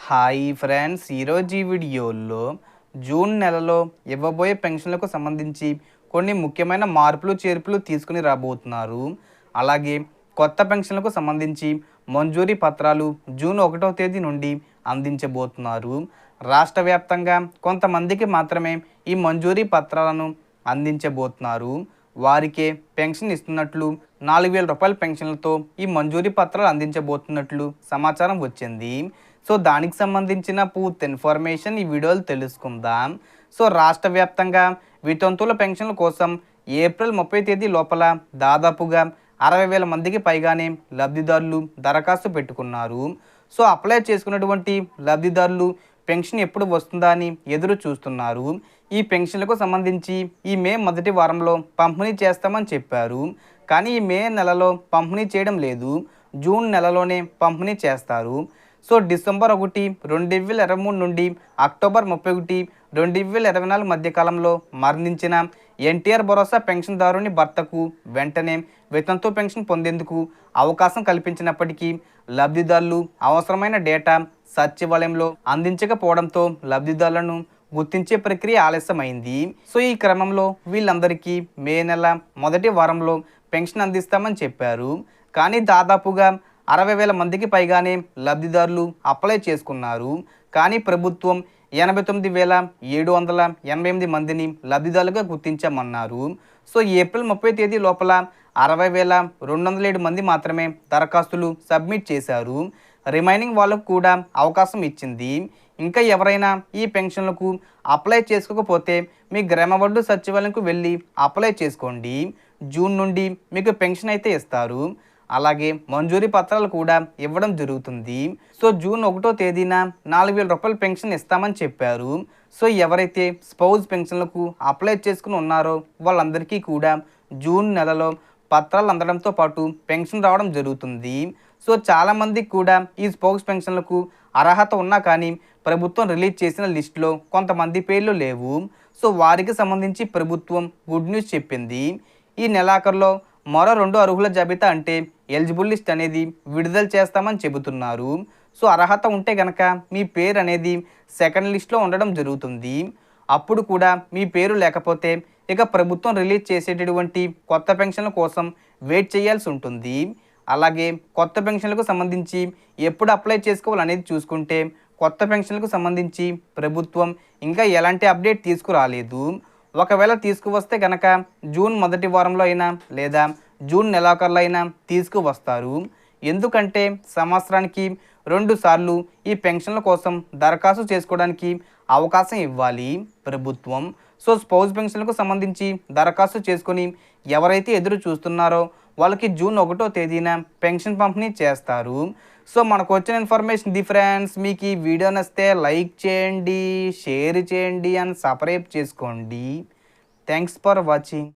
Hi friends, ఈరోజు ఈ వీడియోలో జూన్ నెలలో ఇవ్వబోయే పెన్షన్లకు సంబంధించి కొన్ని ముఖ్యమైన మార్పులు చేర్పులు తీసుకుని రాబోతున్నారు. అలాగే కొత్త పెన్షన్లకు సంబంధించి మంజూరీ పత్రాలు జూన్ 1వ తేదీ నుండి అందించబోతున్నారు. రాష్ట్ర వ్యాప్తంగా కొంతమందికి మాత్రమే ఈ మంజూరీ పత్రాలను అందించబోతున్నారు. వారికే పెన్షన్ ఇస్తున్నట్లు 4,000 రూపాయల పెన్షన్లతో ఈ మంజూరీ పత్రాలు అందించబోతున్నట్లు సమాచారం వచ్చింది. సో దానికి సంబంధించిన పూర్తి ఇన్ఫర్మేషన్ ఈ వీడియోలో తెలుసుకుందాం. సో రాష్ట్ర వ్యాప్తంగా వితంతువుల పెన్షన్ల కోసం ఏప్రిల్ 30 తేదీ లోపల దాదాపుగా 60,000 మందికి పైగానే లబ్ధిదారులు దరఖాస్తు పెట్టుకున్నారు. సో అప్లై చేసుకున్నటువంటి లబ్ధిదారులు పెన్షన్ ఎప్పుడు వస్తుందా అని ఎదురు చూస్తున్నారు. ఈ పెన్షన్లకు సంబంధించి ఈ మే మొదటి వారంలో పంపిణీ చేస్తామని చెప్పారు. కానీ ఈ మే నెలలో పంపిణీ చేయడం లేదు, జూన్ నెలలోనే పంపిణీ చేస్తారు. సో డిసెంబర్ 1, 2023 నుండి అక్టోబర్ 31, 2024 మధ్యకాలంలో మరణించిన ఎన్టీఆర్ భరోసా పెన్షన్దారుని భర్తకు వెంటనే వితంతు పెన్షన్ పొందేందుకు అవకాశం కల్పించినప్పటికీ లబ్ధిదారులు అవసరమైన డేటా సచివాలయంలో అందించకపోవడంతో లబ్ధిదారులను గుర్తించే ప్రక్రియ ఆలస్యమైంది. సో ఈ క్రమంలో వీళ్ళందరికీ మే నెల మొదటి వారంలో పెన్షన్ అందిస్తామని చెప్పారు. కానీ దాదాపుగా 60,000 మందికి పైగానే లబ్ధిదారులు అప్లై చేసుకున్నారు. కానీ ప్రభుత్వం 89,788 మందిని లబ్ధిదారులుగా గుర్తించామన్నారు. సో ఏప్రిల్ 30 తేదీ లోపల 60,207 మంది మాత్రమే దరఖాస్తులు సబ్మిట్ చేశారు. రిమైనింగ్ వాళ్ళకు కూడా అవకాశం ఇచ్చింది. ఇంకా ఎవరైనా ఈ పెన్షన్లకు అప్లై చేసుకోకపోతే మీ గ్రామ వార్డు సచివాలయంకు వెళ్ళి అప్లై చేసుకోండి. జూన్ నుండి మీకు పెన్షన్ అయితే ఇస్తారు. అలాగే మంజూరీ పత్రాలు కూడా ఇవ్వడం జరుగుతుంది. సో జూన్ 1వ తేదీన 4,000 రూపాయల పెన్షన్ ఇస్తామని చెప్పారు. సో ఎవరైతే స్పౌజ్ పెన్షన్లకు అప్లై చేసుకుని ఉన్నారో వాళ్ళందరికీ కూడా జూన్ నెలలో పత్రాలు అందడంతో పాటు పెన్షన్ రావడం జరుగుతుంది. సో చాలామందికి కూడా ఈ స్పౌజ్ పెన్షన్లకు అర్హత ఉన్నా కానీ ప్రభుత్వం రిలీజ్ చేసిన లిస్టులో కొంతమంది పేర్లు లేవు. సో వారికి సంబంధించి ప్రభుత్వం గుడ్ న్యూస్ చెప్పింది. ఈ నెలాఖరులో మరో 2 అర్హుల జాబితా అంటే ఎలిజిబుల్ లిస్ట్ అనేది విడుదల చేస్తామని చెబుతున్నారు. సో అర్హత ఉంటే కనుక మీ పేరు అనేది సెకండ్ లిస్ట్లో ఉండడం జరుగుతుంది. అప్పుడు కూడా మీ పేరు లేకపోతే ఇక ప్రభుత్వం రిలీజ్ చేసేటటువంటి కొత్త పెన్షన్ల కోసం వెయిట్ చేయాల్సి ఉంటుంది. అలాగే కొత్త పెన్షన్లకు సంబంధించి ఎప్పుడు అప్లై చేసుకోవాలనేది చూసుకుంటే కొత్త పెన్షన్లకు సంబంధించి ప్రభుత్వం ఇంకా ఎలాంటి అప్డేట్ తీసుకురాలేదు. ఒకవేళ తీసుకువస్తే కనుక జూన్ మొదటి వారంలో అయినా లేదా జూన్ నెలాఖరులో అయినా తీసుకువస్తారు. ఎందుకంటే సంవత్సరానికి 2 సార్లు ఈ పెన్షన్ల కోసం దరఖాస్తు చేసుకోవడానికి అవకాశం ఇవ్వాలి ప్రభుత్వం. సో స్పౌజ్ పెన్షన్లకు సంబంధించి దరఖాస్తు చేసుకొని ఎవరైతే ఎదురు చూస్తున్నారో వాళ్ళకి జూన్ 1వ తేదీన పెన్షన్ పంపిణీ చేస్తారు. సో మనకు వచ్చిన ఇన్ఫర్మేషన్ ది ఫ్రెండ్స్. మీకు ఈ వీడియో నచ్చితే లైక్ చేయండి, షేర్ చేయండి అండ్ సబ్స్క్రైబ్ చేసుకోండి. Thanks for watching.